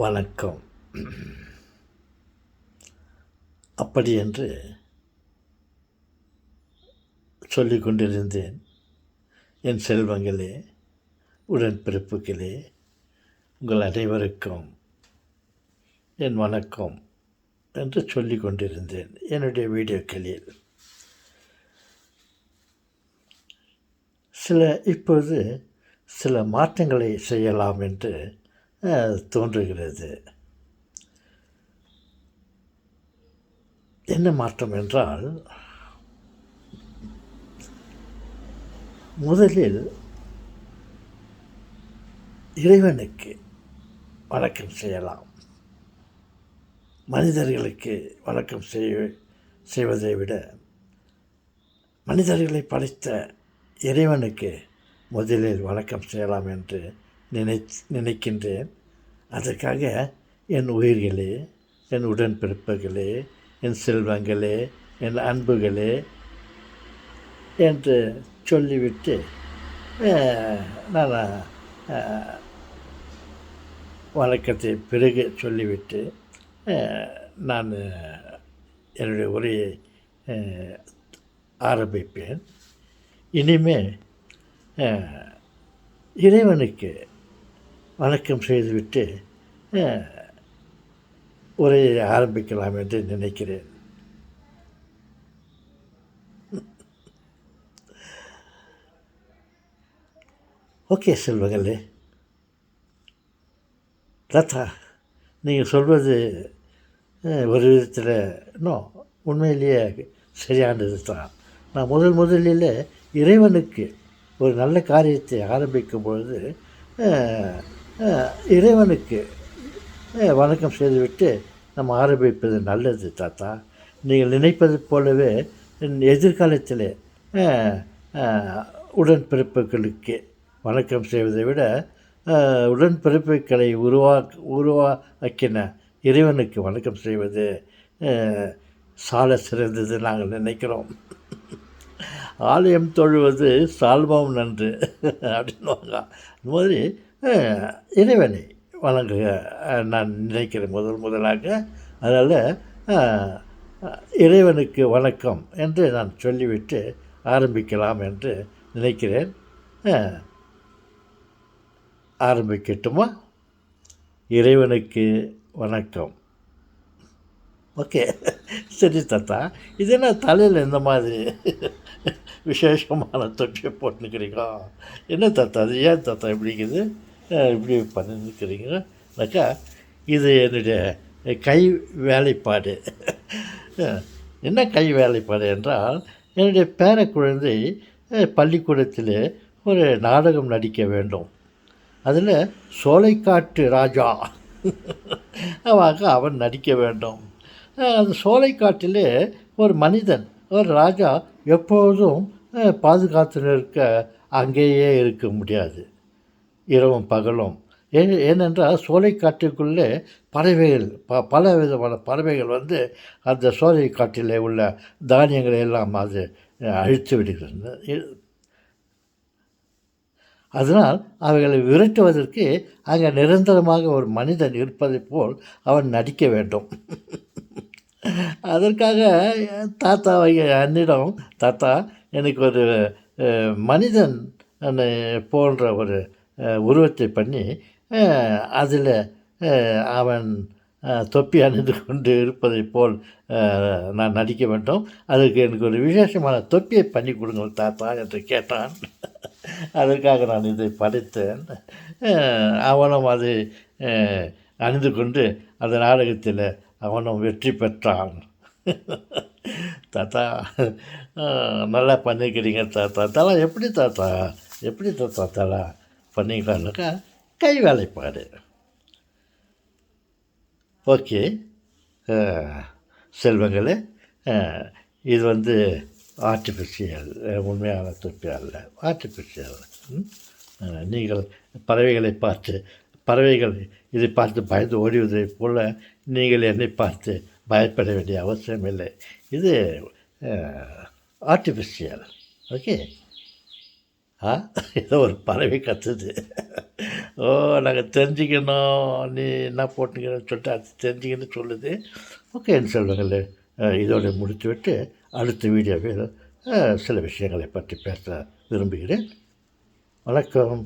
வணக்கம். அப்படி என்று சொல்லிக் கொண்டிருந்தேன். என் செல்வங்களே, உடன்பிறப்புகளே, உங்கள் அனைவருக்கும் என் வணக்கம் என்று சொல்லிக் கொண்டிருந்தேன் என்னுடைய வீடியோக்களில். இப்போது சில மாற்றங்களை செய்யலாம் என்று தோன்றுகிறது. என்ன மாற்றம் என்றால், முதலில் இறைவனுக்கு வணக்கம் செய்யலாம். மனிதர்களுக்கு வணக்கம் செய்வதை விட மனிதர்களை படைத்த இறைவனுக்கு முதலில் வணக்கம் செய்யலாம் என்று நினைக்கின்றேன். அதற்காக என் உயிர்களே, என் உடன்பிறப்புகளே, என் செல்வங்களே, என் அன்புகளே என்று சொல்லிவிட்டு நான் வணக்கத்தை பிறகு சொல்லிவிட்டு நான் என்னுடைய உரையை ஆரம்பிப்பேன். இனிமேல் இறைவனுக்கு வணக்கம் செய்துவிட்டு உரையை ஆரம்பிக்கலாம் என்று நினைக்கிறேன். ஓகே செல்வங்களே, தாத்தா நீங்கள் சொல்வது ஒரு விதத்தில் இன்னும் உண்மையிலேயே சரியானது தான். நான் முதலில் இறைவனுக்கு ஒரு நல்ல காரியத்தை ஆரம்பிக்கும் பொழுது இறைவனுக்கு வணக்கம் செய்துவிட்டு நம்ம ஆரம்பிப்பது நல்லது தாத்தா. நீங்கள் நினைப்பது போலவே எதிர்காலத்தில் உடன்பிறப்புகளுக்கு வணக்கம் செய்வதை விட உடன்பிறப்புகளை உருவாக்கின இறைவனுக்கு வணக்கம் செய்வது சால சிறந்தது நாங்கள் நினைக்கிறோம். ஆலயம் தொழுவது சால்வம் நன்று அப்படின்வாங்க. இந்த மாதிரி இறைவனை வணங்குக நான் நினைக்கிறேன் முதலாக. அதனால் இறைவனுக்கு வணக்கம் என்று நான் சொல்லிவிட்டு ஆரம்பிக்கலாம் என்று நினைக்கிறேன். ஆரம்பிக்கட்டுமா? இறைவனுக்கு வணக்கம். ஓகே, சரி தாத்தா. இது என்ன தலையில் இந்த மாதிரி விசேஷமான தொட்டியை போட்டுக்கிறீங்க? என்ன தாத்தா அது? ஏன் தாத்தா இப்படிக்குது, இப்படி பண்ணிருக்கிறீங்கனாக்கா, இது என்னுடைய கை வேலைப்பாடு. என்ன கை வேலைப்பாடு என்றால், என்னுடைய பேர குழந்தை பள்ளிக்கூடத்தில் ஒரு நாடகம் நடிக்க வேண்டும். அதில் சோலைக்காட்டு ராஜா அவன் நடிக்க வேண்டும். அந்த சோலைக்காட்டிலே ஒரு மனிதன், ஒரு ராஜா எப்போதும் பாதுகாத்து நிற்க அங்கேயே இருக்க முடியாது, இரவும் பகலும். ஏனென்றால் சோலைக்காட்டுக்குள்ளே பறவைகள், பல விதமான பறவைகள் வந்து அந்த சோலைக்காட்டிலே உள்ள தானியங்களை எல்லாம் அது அழித்து விடுகிறது. அதனால் அவைகளை விரட்டுவதற்கு அங்கே நிரந்தரமாக ஒரு மனிதன் இருப்பதை போல் அவன் நடிக்க வேண்டும். அதற்காக தாத்தாவை என்னிடம், தாத்தா எனக்கு ஒரு மனிதன் போன்ற ஒரு உருவத்தை பண்ணி அதில் அவன் தொப்பி அணிந்து கொண்டு இருப்பதை போல் நான் நடிக்க வேண்டும். அதற்கு எனக்கு ஒரு விசேஷமான தொப்பியை பண்ணி கொடுங்கள் தாத்தா என்று கேட்டான். அதற்காக நான் இதை படைத்தேன். அவனும் அதை அணிந்து கொண்டு அந்த நாடகத்தில் அவனும் வெற்றி பெற்றான். தாத்தா நல்லா பண்ணிக்கிறீங்க தாத்தா. தலா எப்படி தாத்தா தலா பண்ணிக்கலான்னாக்கா, கை வேலைப்பாடு. ஓகே செல்வங்களே, இது வந்து ஆர்டிஃபிஷியல், உண்மையான தொப்பி அல்ல, ஆர்டிஃபிஷியல். நீங்கள் பறவைகள் இதை பார்த்து பயந்து ஓடிவதைப் போல நீங்கள் என்னை பார்த்து பயப்பட வேண்டிய அவசியம் இல்லை. இது ஆர்டிஃபிஷியல். ஓகே, ஏதோ ஒரு பறவை கத்துது. ஓ! நாங்கள் தெரிஞ்சுக்கணும். நீ என்ன போட்டுக்கிறன்னு சொல்லிட்டு அது தெரிஞ்சுக்கன்னு சொல்லுது. ஓகே என் செல்வங்களே, இதோட முடித்துவிட்டு அடுத்த வீடியோவில் சில விஷயங்களை பற்றி பேச விரும்புகிறேன். வணக்கம்.